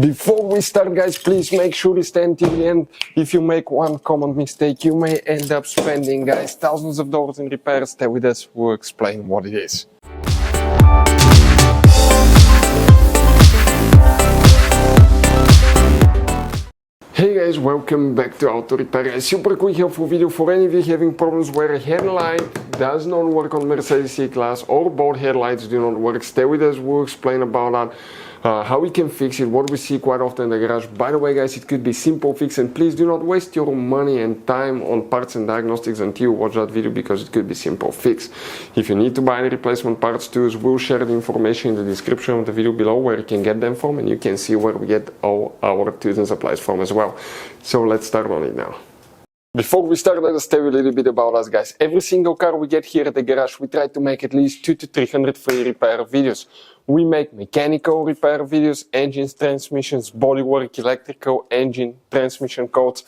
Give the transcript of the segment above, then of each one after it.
Before we start, guys, please make sure you stay until the end. If you make one common mistake, you may end up spending, guys, thousands of dollars in repairs. Stay with us, we'll explain what it is. Hey guys, welcome back to Auto Repair. A super quick helpful video for any of you having problems where a headlight does not work on Mercedes C Class or both headlights do not work. Stay with us, we'll explain about that. How we can fix it, what we see quite often in the garage. By the way, guys, it could be simple fix, and please do not waste your money and time on parts and diagnostics until you watch that video, because it could be simple fix. If you need to buy the replacement parts tools, we'll share the information in the description of the video below where you can get them from, and you can see where we get all our tools and supplies from as well. So let's start on it now. Before we start, let us tell you a little bit about us, guys. Every single car we get here at the garage, we try to make at least 200 to 300 free repair videos. We make mechanical repair videos, engines, transmissions, bodywork, electrical, engine, transmission codes,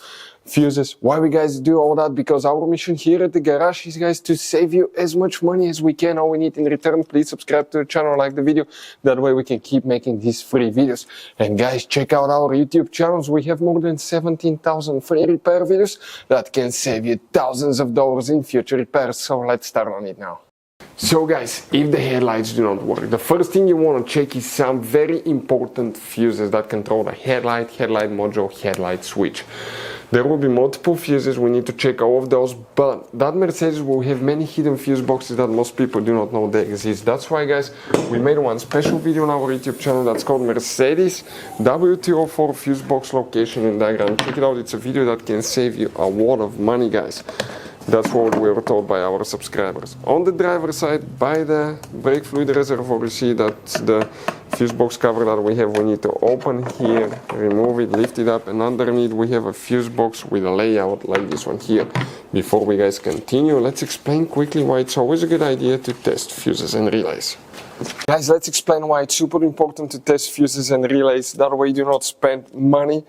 fuses. Why we guys do all that? Because our mission here at the garage is, guys, to save you as much money as we can. All we need in return, please subscribe to the channel, like the video. That way we can keep making these free videos. And guys, check out our YouTube channels. We have more than 17,000 free repair videos that can save you thousands of dollars in future repairs. So let's start on it now. So guys, if the headlights do not work, the first thing you want to check is some very important fuses that control the headlight, headlight module, headlight switch. There will be multiple fuses, we need to check all of those, but that Mercedes will have many hidden fuse boxes that most people do not know they exist. That's why, guys, we made one special video on our YouTube channel that's called Mercedes W204 fuse box location and diagram. Check it out, it's a video that can save you a lot of money, guys. That's what we were told by our subscribers. On the driver's side, by the brake fluid reservoir, you see that the fuse box cover that we have, we need to open here, remove it, lift it up, and underneath we have a fuse box with a layout like this one here. Before we guys continue, let's explain quickly why it's always a good idea to test fuses and relays. Guys, let's explain why it's super important to test fuses and relays. That way you do not spend money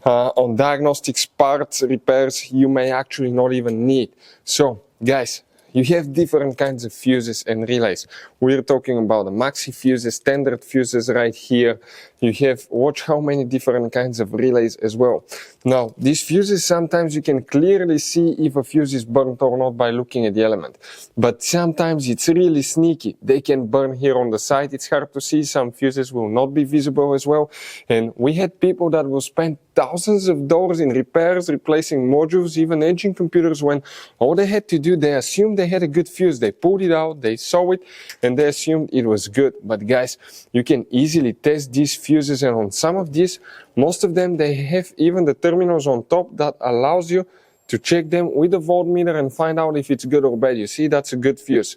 on diagnostics, parts, repairs you may actually not even need. So, guys, you have different kinds of fuses and relays. We're talking about the maxi fuses, standard fuses right here. You have, watch how many different kinds of relays as well. Now, these fuses, sometimes you can clearly see if a fuse is burnt or not by looking at the element. But sometimes it's really sneaky. They can burn here on the side. It's hard to see. Some fuses will not be visible as well. And we had people that will spend thousands of dollars in repairs, replacing modules, even engine computers, when all they had to do, they assumed they had a good fuse. They pulled it out, they saw it, and they assumed it was good. But guys, you can easily test these fuses, and on some of these, most of them, they have even the terminals on top that allows you to check them with a voltmeter and find out if it's good or bad. You see, that's a good fuse.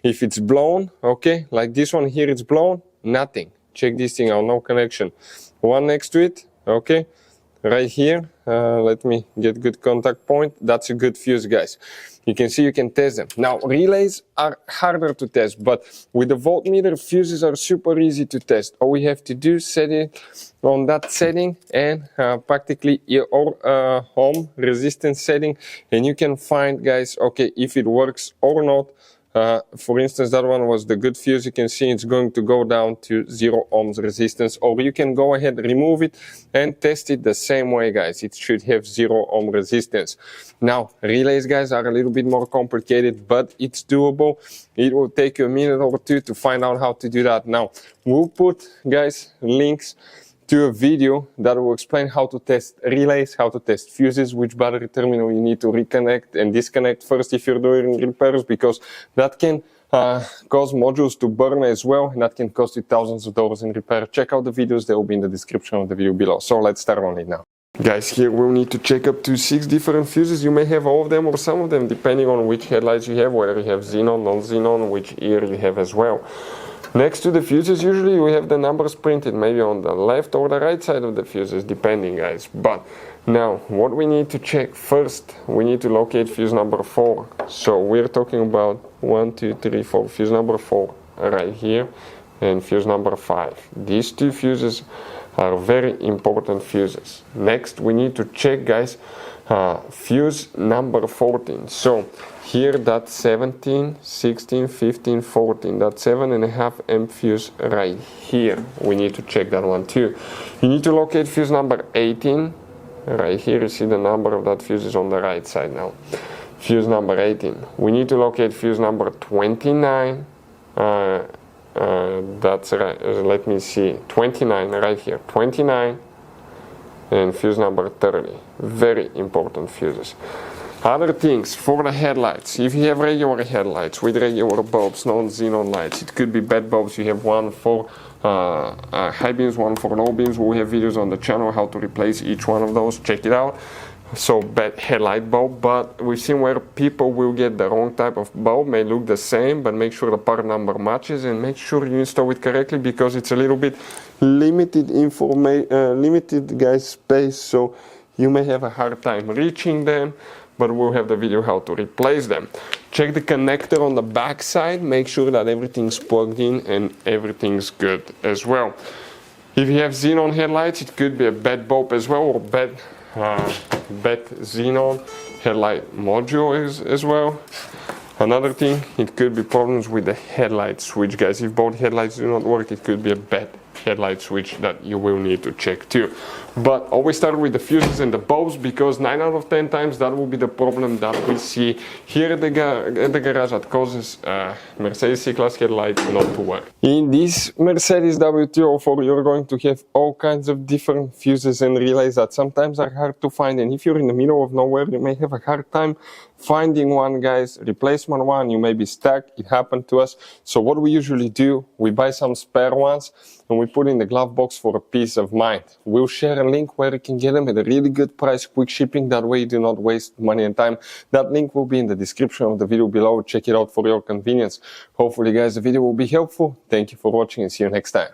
If it's blown, okay, like this one here, it's blown, nothing. Check this thing out, no connection. One next to it, okay. Right here, let me get good contact point. That's a good fuse, guys. You can see you can test them. Now, relays are harder to test, but with the voltmeter, fuses are super easy to test. All we have to do is set it on that setting and practically your home resistance setting, and you can find, guys, okay, if it works or not. For instance, that one was the good fuse. You can see it's going to go down to 0 ohms resistance, or you can go ahead, remove it and test it the same way, guys. It should have 0 ohm resistance. Now, relays, guys, are a little bit more complicated, but it's doable. It will take you a minute or two to find out how to do that. Now, we'll put, guys, links to a video that will explain how to test relays, how to test fuses, which battery terminal you need to reconnect and disconnect first if you're doing repairs, because that can cause modules to burn as well, and that can cost you thousands of dollars in repair. Check out the videos, they will be in the description of the video below. So let's start on it now. Guys, here we'll need to check up to 6 different fuses. You may have all of them or some of them, depending on which headlights you have, whether you have xenon, non-xenon, which ear you have as well. Next to the fuses, usually we have the numbers printed maybe on the left or the right side of the fuses, depending, guys. But now, what we need to check first, we need to locate fuse number 4. So we're talking about 1, 2, 3, 4, fuse number 4 right here, and fuse number 5. These two fuses are very important fuses. Next we need to check, guys, fuse number 14. So here that's 17, 16, 15, 14, that 7.5 amp fuse right here. We need to check that one too. You need to locate fuse number 18. Right here you see the number of that fuse is on the right side now. Fuse number 18. We need to locate fuse number 29. That's right, let me see, 29 right here, 29, and fuse number 30. Very important fuses. Other things for the headlights. If you have regular headlights with regular bulbs, non-xenon lights, it could be bad bulbs. You have one for high beams, one for low beams. We have videos on the channel how to replace each one of those. Check it out. So bad headlight bulb, but we've seen where people will get the wrong type of bulb, may look the same, but make sure the part number matches and make sure you install it correctly, because it's a little bit limited guys space, so you may have a hard time reaching them, but we'll have the video how to replace them. Check the connector on the back side, make sure that everything's plugged in and everything's good as well. If you have xenon headlights, it could be a bad bulb as well, or bad xenon headlight module as well. Another thing, it could be problems with the headlight switch, guys. If both headlights do not work, it could be a bad headlight switch that you will need to check too. But always start with the fuses and the bulbs, because 9 out of 10 times that will be the problem that we see here at the garage that causes Mercedes C Class headlights not to work. In this Mercedes W204 you're going to have all kinds of different fuses and relays that sometimes are hard to find, and if you're in the middle of nowhere you may have a hard time finding one, guys. Replacement one, you may be stuck. It happened to us. So what we usually do, we buy some spare ones and we put in the glove box for a peace of mind. We'll share a link where you can get them at a really good price, quick shipping. That way you do not waste money and time. That link will be in the description of the video below. Check it out for your convenience. Hopefully, guys, the video will be helpful. Thank you for watching and see you next time.